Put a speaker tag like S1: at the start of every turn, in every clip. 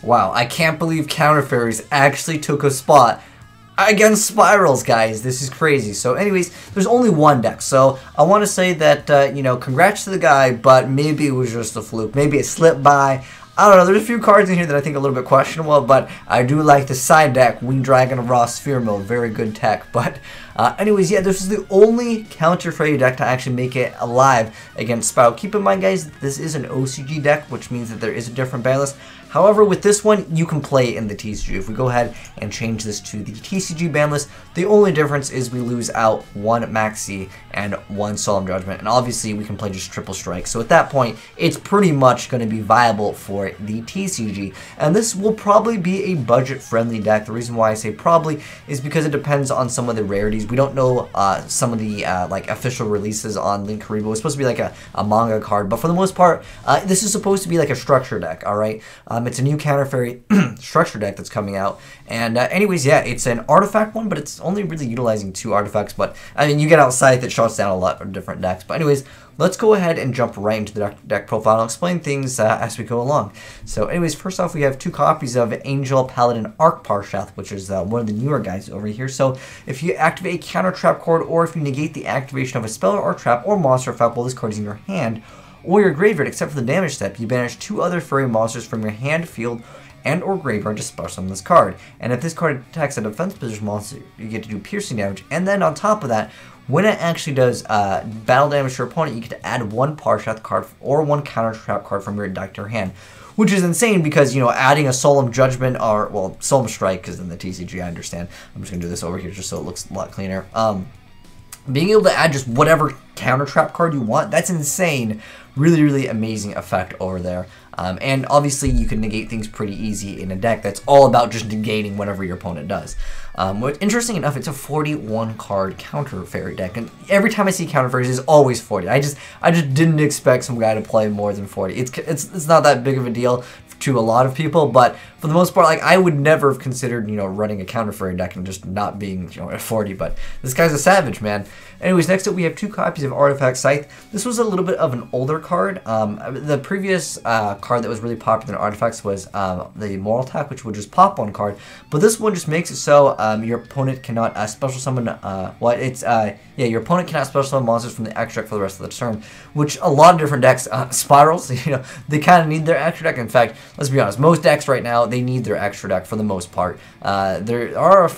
S1: Wow, I can't believe Counter Fairies actually took a spot against Spirals, guys. This is crazy. So anyways, there's only one deck, so I want to say that, you know, congrats to the guy, but maybe it was just a fluke. Maybe it slipped by. I don't know, there's a few cards in here that I think are a little bit questionable, but I do like the side deck, Winged Dragon of Raw Sphere Mode, very good tech. But anyways, yeah, this is the only Counter Fairy deck to actually make it alive against Spiral. Keep in mind, guys, this is an OCG deck, which means that there is a different ban list. However, with this one, you can play in the TCG. If we go ahead and change this to the TCG ban list, the only difference is we lose out one Maxi and one Solemn Judgment, and obviously we can play just Triple Strike. So at that point, it's pretty much going to be viable for the TCG, and this will probably be a budget-friendly deck. The reason why I say probably is because it depends on some of the rarities. We don't know some of the like official releases on Link Karibo. It's supposed to be like a manga card, but for the most part, this is supposed to be like a structure deck. All right. It's a new Counter Fairy structure deck that's coming out. And anyways, yeah, it's an artifact one, but it's only really utilizing 2 artifacts. But, I mean, you get outside that shuts down a lot of different decks. But anyways, let's go ahead and jump right into the deck profile. I'll explain things as we go along. So anyways, first off, we have 2 copies of Angel Paladin Arc Parshath, which is one of the newer guys over here. So if you activate a counter trap card, or if you negate the activation of a spell or trap or monster effect while this card is in your hand, or your graveyard, except for the damage step, you banish 2 other fairy monsters from your hand, field, and or graveyard to special summon this card. And if this card attacks a defense position monster, you get to do piercing damage. And then on top of that, when it actually does battle damage to your opponent, you get to add 1 Parshath card or 1 counter trap card from your deck to your hand. Which is insane because, you know, adding a Solemn Judgment or, well, Solemn Strike, because in the TCG, I understand. I'm just going to do this over here just so it looks a lot cleaner. Being able to add just whatever counter trap card you want, that's insane. Really, really amazing effect over there. And obviously you can negate things pretty easy in a deck that's all about just negating whatever your opponent does. Interesting enough, it's a 41 card Counter Fairy deck, and every time I see Counter Fairies, it's always 40. I just didn't expect some guy to play more than 40. It's not that big of a deal to a lot of people, but for the most part, like, I would never have considered, you know, running a Counter Fairy deck and just not being, you know, at 40, but this guy's a savage, man. Anyways, next up we have 2 copies of Artifact Scythe. This was a little bit of an older card. The previous card that was really popular in Artifacts was the Moral Attack, which would just pop 1 card, but this one just makes it so your opponent cannot special summon, your opponent cannot special summon monsters from the extra deck for the rest of the turn, which a lot of different decks, Spirals, you know, they kind of need their extra deck. In fact, let's be honest, most decks right now, they need their extra deck for the most part. There are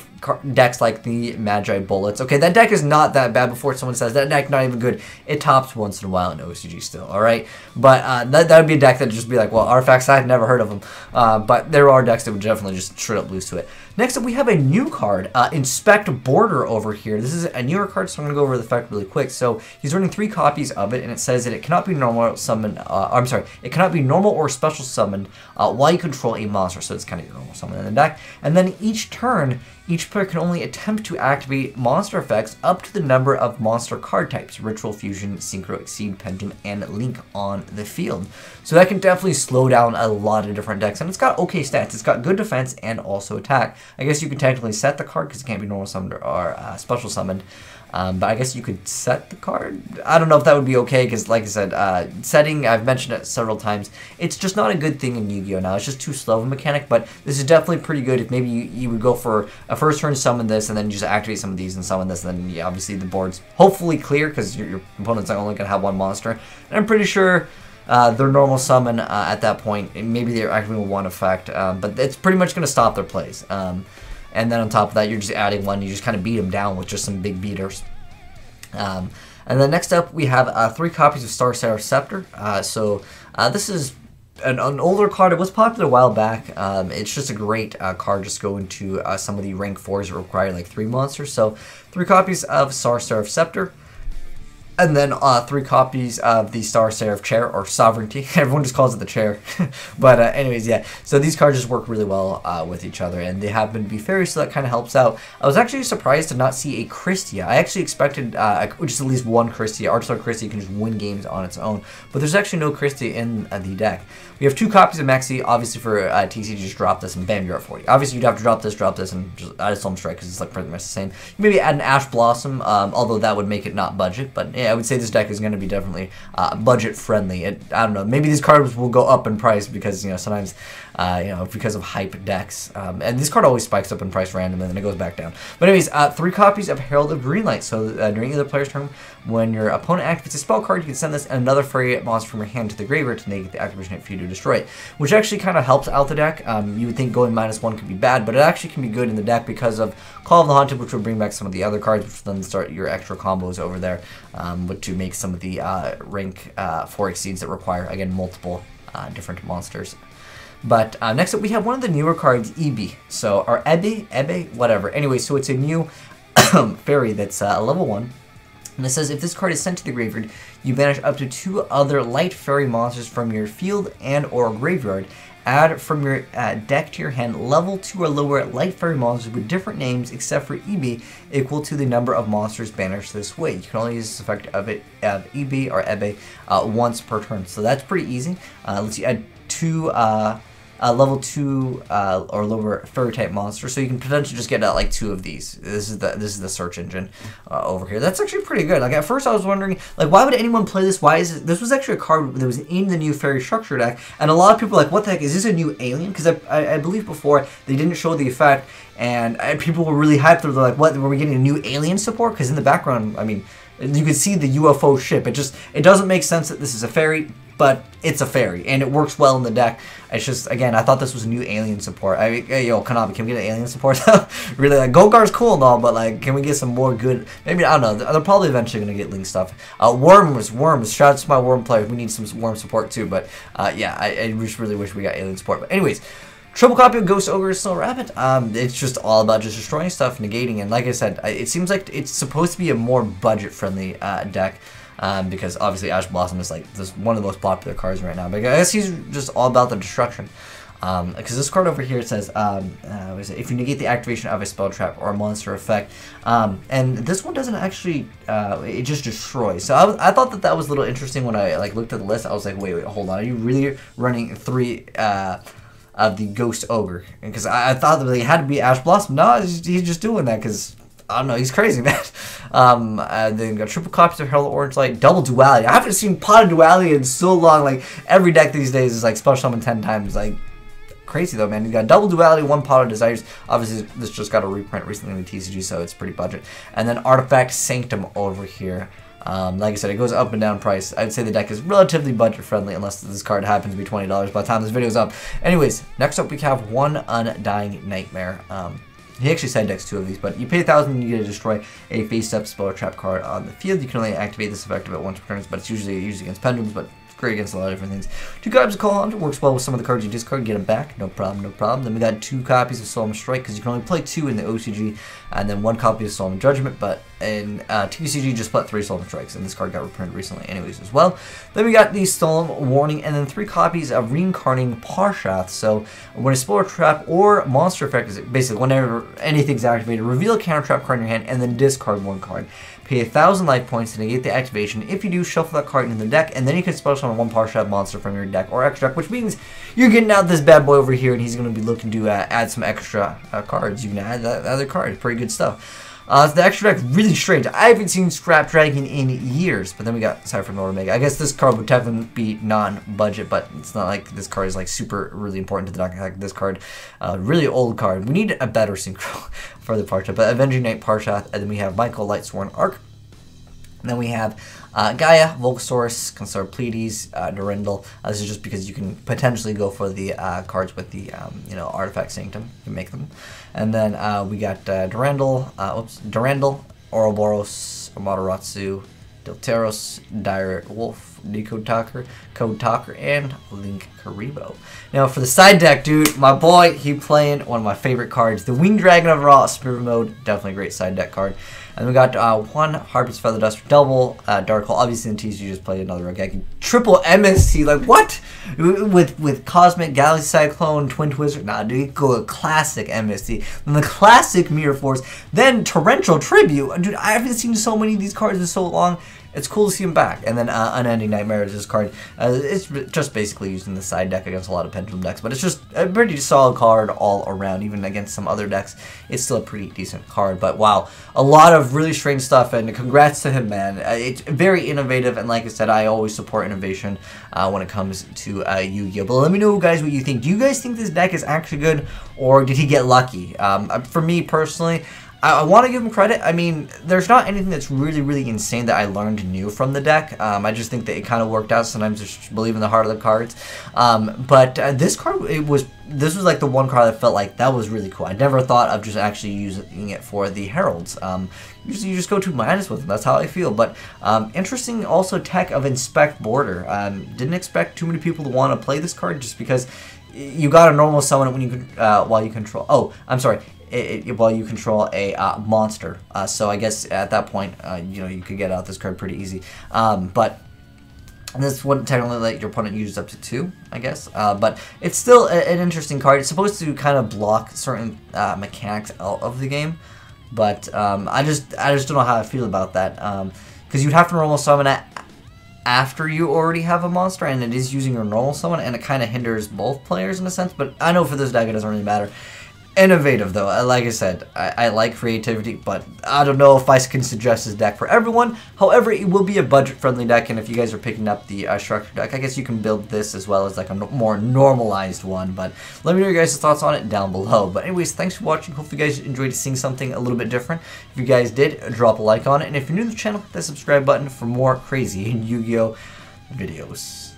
S1: decks like the Magi Bullets. Okay, that deck is not that bad before someone says that deck not even good. It tops once in a while in OCG still, alright? But that would be a deck that would just be like, well, Artifacts, I've never heard of them. But there are decks that would definitely just straight up lose to it. Next up, we have a new card, Inspect Border over here. This is a newer card, so I'm going to go over the effect really quick. So he's running 3 copies of it, and it says that it cannot be normal summoned, it cannot be normal or special summoned while you control a monster, so it's kind of your normal summon in the deck. And then each turn, each player can only attempt to activate monster effects up to the number of monster card types, Ritual, Fusion, Synchro, Exceed, Pendulum, and Link on the field. So that can definitely slow down a lot of different decks, and it's got okay stats. It's got good defense and also attack. I guess you could technically set the card because it can't be normal summoned or special summoned. But I guess you could set the card. I don't know if that would be okay because, like I said, setting, I've mentioned it several times, it's just not a good thing in Yu-Gi-Oh! Now. It's just too slow of a mechanic, but this is definitely pretty good if maybe you would go for a first turn summon this and then just activate some of these and summon this, and then yeah, obviously the board's hopefully clear because your opponent's only going to have 1 monster. And I'm pretty sure their normal summon at that point, maybe they're activating 1 effect, but it's pretty much going to stop their plays. And then on top of that, you're just adding 1, you just kind of beat them down with just some big beaters. And then next up, we have 3 copies of Star Seraph Scepter. This is an older card. It was popular a while back. It's just a great card just go into some of the rank 4s that require like 3 monsters. So 3 copies of Star Seraph Scepter. And then 3 copies of the Star Seraph Chair, or Sovereignty. Everyone just calls it the chair. But anyways, yeah. So these cards just work really well with each other, and they happen to be fairies, so that kind of helps out. I was actually surprised to not see a Christia. I actually expected just at least 1 Christia. Archstar Christia can just win games on its own. But there's actually no Christia in the deck. We have 2 copies of Maxi. Obviously for TCG, just drop this and bam, you're at 40. Obviously you'd have to drop this, and just add a Solemn Strike because it's like pretty much the same. You maybe add an Ash Blossom, although that would make it not budget. But yeah, I would say this deck is going to be definitely budget friendly. I don't know. Maybe these cards will go up in price because, you know, sometimes you know, because of hype decks. And this card always spikes up in price randomly, and then it goes back down. But anyways, 3 copies of Herald of Greenlight. So during either player's turn, when your opponent activates a spell card, you can send this and another fairy monster from your hand to the graveyard to negate the activation for you to destroy it, which actually kind of helps out the deck. You would think going -1 could be bad, but it actually can be good in the deck because of Call of the Haunted, which will bring back some of the other cards, which will then start your extra combos over there, but to make some of the rank 4 exceeds that require, again, multiple different monsters. But next up, we have one of the newer cards, EB. So, or Ebe, whatever. Anyway, so it's a new fairy that's a level 1. And it says, if this card is sent to the graveyard, you banish up to 2 other light fairy monsters from your field and or graveyard. Add from your deck to your hand level 2 or lower light fairy monsters with different names except for EB equal to the number of monsters banished this way. You can only use this effect of EB or Ebe once per turn. So that's pretty easy. Let's add 2 level 2 or lower fairy type monster, so you can potentially just get like 2 of these. This is the search engine over here. That's actually pretty good. Like at first I was wondering, like, why would anyone play this? Why is it? This was actually a card that was in the new fairy structure deck, and a lot of people are like, what the heck is this, a new alien? Because I believe before they didn't show the effect, and people were really hyped. They're like, what, were we getting a new alien support? Because in the background, I mean, you can see the UFO ship. It doesn't make sense that this is a fairy, but it's a fairy, and it works well in the deck. It's just, again, I thought this was a new alien support. Yo, Konami, can we get an alien support? Really, like, Golgar's cool and all, but, like, can we get some more good, maybe, I don't know, they're probably eventually going to get Link stuff. Worms, shout out to my Worm players, we need some Worm support too, but, yeah, I just really wish we got alien support. But anyways, triple copy of Ghost Ogre Snow Rabbit. It's just all about just destroying stuff, negating, and like I said, it seems like it's supposed to be a more budget-friendly deck. Because obviously Ash Blossom is like one of the most popular cards right now. But I guess he's just all about the destruction. Because this card over here says, if you negate the activation of a spell trap or a monster effect, and this one doesn't actually, it just destroys. So I thought that was a little interesting when I looked at the list. I was like, wait, hold on, are you really running 3 of the Ghost Ogre? Because I thought that it had to be Ash Blossom. No, he's just doing that because, I don't know, he's crazy, man. Then got triple copies of Herald of Orange Light, double duality. I haven't seen Pot of Duality in so long. Like, every deck these days is like special summon 10 times. Like, crazy though, man. You got double duality, 1 Pot of Desires. Obviously, this just got a reprint recently in the TCG, so it's pretty budget. And then Artifact Sanctum over here. Like I said, it goes up and down price. I'd say the deck is relatively budget friendly unless this card happens to be $20 by the time this video is up. Anyways, next up we have One Undying Nightmare. He actually side decks 2 of these, but you pay 1,000 and you get to destroy a face-up spell or trap card on the field. You can only activate this effect about once per turn, but it's usually against pendulums, but it's great against a lot of different things. 2 copies of Call on, works well with some of the cards you discard, get them back, no problem, no problem. Then we got 2 copies of Solemn Strike, because you can only play 2 in the OCG, and then 1 copy of Solemn Judgment, but in TCG just put 3 Solemn Strikes, and this card got reprinted recently anyways as well. Then we got the Solemn Warning, and then 3 copies of Reincarnating Parshath. So when a spell or trap or monster effect is basically whenever anything's activated, reveal a counter trap card in your hand and then discard 1 card. Pay 1,000 life points to negate the activation. If you do, shuffle that card into the deck, and then you can special summon 1 Parshath monster from your deck or extra deck, which means you're getting out this bad boy over here, and he's going to be looking to add some extra cards. You can add that other card. Pretty good stuff. So the extra deck really strange. I haven't seen Scrap Dragon in years, but then we got Cypher Nord Omega. I guess this card would definitely be non-budget, but it's not like this card is like super really important to the deck. Like this card, really old card. We need a better synchro for the Parshath. But Avenging Knight Parshath, and then we have Michael Lightsworn Arc. And then we have Gaia, Volcasaurus, Consort Pleiades, Durendal. This is just because you can potentially go for the cards with the Artifact Sanctum. You can make them. And then we got Durendal, Ouroboros, Amaterasu, Delteros, Dire Wolf, Code Talker, and Link Karibo. Now for the side deck, dude, my boy, he playing one of my favorite cards, the Winged Dragon of Ra, Spirit Mode. Definitely a great side deck card. And we got 1 Harpy's Feather Duster, double Dark Hole. Obviously in TCG you just played another Rogeki. Triple MST, like what? With Cosmic Galaxy Cyclone, Twin Twister. Nah, dude, you go a classic MST. Then the classic Mirror Force. Then Torrential Tribute. Dude, I haven't seen so many of these cards in so long. it's cool to see him back. And then Unending Nightmare is this card. It's just basically used in the side deck against a lot of Pendulum decks, but it's just a pretty solid card all around. Even against some other decks, it's still a pretty decent card. But wow, a lot of really strange stuff, and congrats to him, man. It's very innovative, and like I said, I always support innovation when it comes to Yu-Gi-Oh! But let me know, guys, what you think. Do you guys think this deck is actually good, or did he get lucky? For me personally, I want to give him credit. I mean, there's not anything that's really insane that I learned new from the deck. I just think that it kind of worked out. Sometimes just believe in the heart of the cards. But this card, this was like the one card that felt like that was really cool. I never thought of just actually using it for the Heralds. Usually you just go 2- with them. That's how I feel. But interesting also tech of Inspect Border. Didn't expect too many people to want to play this card just because you got a normal summon it when you while you control. Oh, I'm sorry. While you control a monster. So I guess at that point, you know, you could get out this card pretty easy. But this wouldn't technically let your opponent use up to 2, I guess. But it's still an interesting card. It's supposed to kind of block certain mechanics out of the game. But I just don't know how I feel about that. Because you'd have to normal summon it after you already have a monster, and it is using your normal summon, and it kind of hinders both players in a sense. But I know for this deck it doesn't really matter. Innovative though, like I said, I like creativity, but I don't know if I can suggest this deck for everyone. However, it will be a budget-friendly deck, and if you guys are picking up the structure deck, I guess you can build this as well as like a more normalized one. But let me know your guys' thoughts on it down below. But anyways, thanks for watching. Hope you guys enjoyed seeing something a little bit different. If you guys did, drop a like on it, and if you're new to the channel, hit that subscribe button for more crazy Yu-Gi-Oh videos.